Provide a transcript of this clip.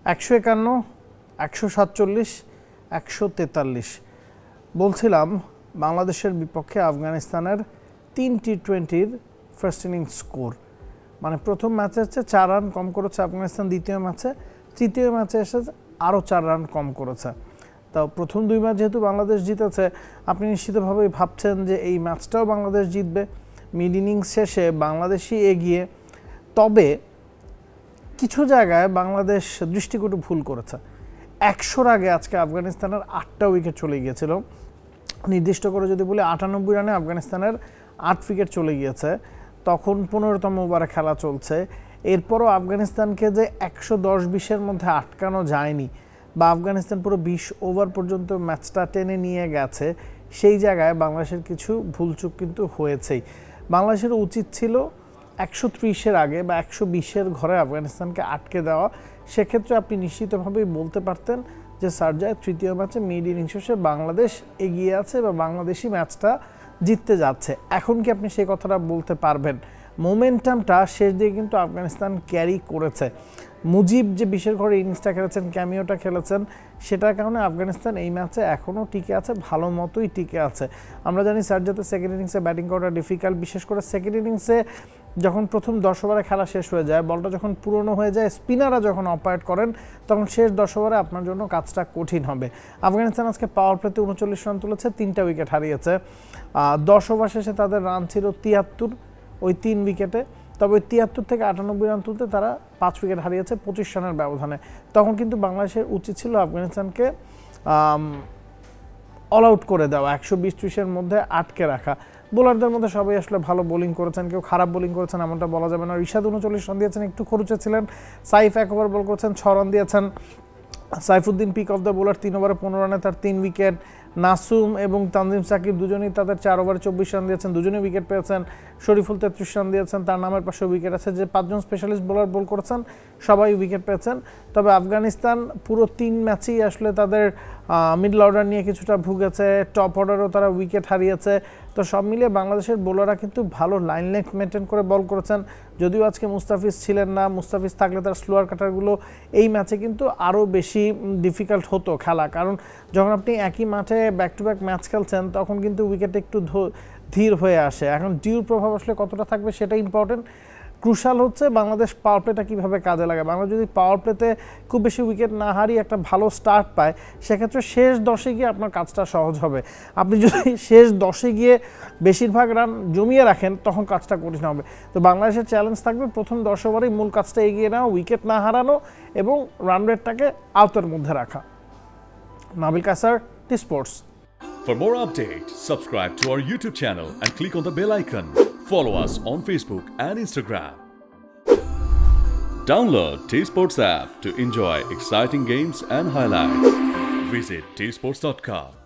151, 147, 143 বলছিলাম বাংলাদেশের বিপক্ষে আফগানিস্তানের 3 টি-20-র ফার্স্ট ইনিংস স্কোর, মানে প্রথম ম্যাচে হচ্ছে 4 রান কম করেছে আফগানিস্তান, দ্বিতীয় ম্যাচে, তৃতীয় ম্যাচে এসে আরও 4 রান কম করেছে। তাও প্রথম 2 ম্যাচ যেহেতু বাংলাদেশ জিতেছে, আপনি নিশ্চিতভাবেই ভাবছেন যে এই ম্যাচটাও বাংলাদেশ জিতবে। মিড ইনিংস শেষে বাংলাদেশই এগিয়ে, তবে কিছু জায়গায় বাংলাদেশ দৃষ্টিকটু ভুল করেছে। 100-র আগে আজকে আফগানিস্তানের 8টা উইকেট চলে গিয়েছিল। নির্দিষ্ট করে যদি বলি 98 রানে আফগানিস্তানের 8 উইকেট চলে গিয়েছে, তখন 15তম ওভারে খেলা চলছে। এরপরও আফগানিস্তানকে যে 110-20-এর মধ্যে আটকানো যায়নি বা আফগানিস্তান পুরো 20 ওভার পর্যন্ত ম্যাচটা টেনে নিয়ে গেছে, সেই জায়গায় বাংলাদেশের কিছু ভুলচুক কিন্তু হয়েছেই। বাংলাদেশের উচিত ছিল 130-এর আগে বা 120-এর ঘরে আফগানিস্তানকে আটকে দেওয়া। সেক্ষেত্রে আপনি নিশ্চিতভাবেই বলতে পারতেন যে সারজায় তৃতীয় ম্যাচে মিড ইনিংস শেষে বাংলাদেশ এগিয়ে আছে বা বাংলাদেশই ম্যাচটা জিততে যাচ্ছে। এখন কি আপনি সেই কথাটা বলতে পারবেন? মোমেন্টামটা শেষ দিয়ে কিন্তু আফগানিস্তান ক্যারি করেছে। মুজিব যে 20-এর ঘরে ইনিংসটা খেলেছেন, ক্যামিওটা খেলেছেন, সেটার কারণে আফগানিস্তান এই ম্যাচে এখনও টিকে আছে, ভালো মতোই টিকে আছে। আমরা জানি সারজাতে সেকেন্ড ইনিংসে ব্যাটিং করাটা ডিফিকাল্ট, বিশেষ করে সেকেন্ড ইনিংসে যখন প্রথম 10 ওভারে খেলা শেষ হয়ে যায়, বলটা যখন পুরনো হয়ে যায়, স্পিনাররা যখন অপারেট করেন, তখন শেষ 10 ওভারে আপনার জন্য কাজটা কঠিন হবে। আফগানিস্তান আজকে পাওয়ার প্লেতে 39 রান তুলেছে, 3টা উইকেট হারিয়েছে। 10 ওভার শেষে তাদের রান ছিল 73 ওই 3 উইকেটে, তবে 73 থেকে 98 রান তুলতে তারা 5 উইকেট হারিয়েছে 25 রানের ব্যবধানে। তখন কিন্তু বাংলাদেশের উচিত ছিল আফগানিস্তানকে অল আউট করে দেওয়া, 120-30-এর মধ্যে আটকে রাখা। বোলারদের মধ্যে সবাই আসলে ভালো বোলিং করেছেন, কেউ খারাপ বোলিং করেছেন এমনটা বলা যাবে না। রিশাদ 39 রান দিয়েছেন, একটু খরুচে ছিলেন। সাইফ 1 ওভার বল করেছেন, 6 রান দিয়েছেন। Saifuddin peak of the bowler, 3 ওভারে 15 রানে তার 3 উইকেট। নাসুম এবং তানজিম সাকিব দুজনেই তাদের 4 ওভারে 24 রান দিয়েছেন, দুজনেই উইকেট পেয়েছেন। শরীফুল 33 রান দিয়েছেন, তার নামের পাশে উইকেট আছে। যে 5জন স্পেশালিস্ট বোলার বল করেছেন সবাই উইকেট পেয়েছেন। তবে আফগানিস্তান পুরো 3 ম্যাচেই আসলে তাদের মিডল অর্ডার নিয়ে কিছুটা ভুগেছে, টপ অর্ডারও তারা উইকেট হারিয়েছে। তো সব মিলিয়ে বাংলাদেশের বোলাররা কিন্তু ভালো লাইন লেন্থ মেনটেন করে বল করেছেন। যদিও আজকে মুস্তাফিজ ছিলেন না, মুস্তাফিজ থাকলে তার স্লোয়ার কাটারগুলো এই ম্যাচে কিন্তু আরও বেশি ডিফিকাল্ট হতো খেলা, কারণ যখন আপনি একই মাঠে ব্যাক টু ব্যাক ম্যাচ খেলছেন তখন কিন্তু উইকেট একটু ধীর হয়ে আসে। এখন ডিউর প্রভাব আসলে কতটা থাকবে সেটা ইম্পর্টেন্ট। ক্রুশাল হচ্ছে বাংলাদেশ পাওয়ার প্লেটা কীভাবে কাজে লাগে। বাংলাদেশ যদি পাওয়ার প্লেতে খুব বেশি উইকেট না হারিয়ে একটা ভালো স্টার্ট পায়, সেক্ষেত্রে শেষ 10-এ গিয়ে আপনার কাজটা সহজ হবে। আপনি যদি শেষ 10-এ গিয়ে বেশিরভাগ রান জমিয়ে রাখেন, তখন কাজটা কঠিন হবে। তো বাংলাদেশের চ্যালেঞ্জ থাকবে প্রথম 10 ওভারেই মূল কাজটা এগিয়ে নেওয়া, উইকেট না হারানো এবং রান রেটটাকে আওতার মধ্যে রাখা। Nabil কাসার, T-Sports. For more updates, subscribe to our YouTube channel and click on the bell icon. Follow us on Facebook and Instagram. Download T-Sports app to enjoy exciting games and highlights. Visit tsports.com.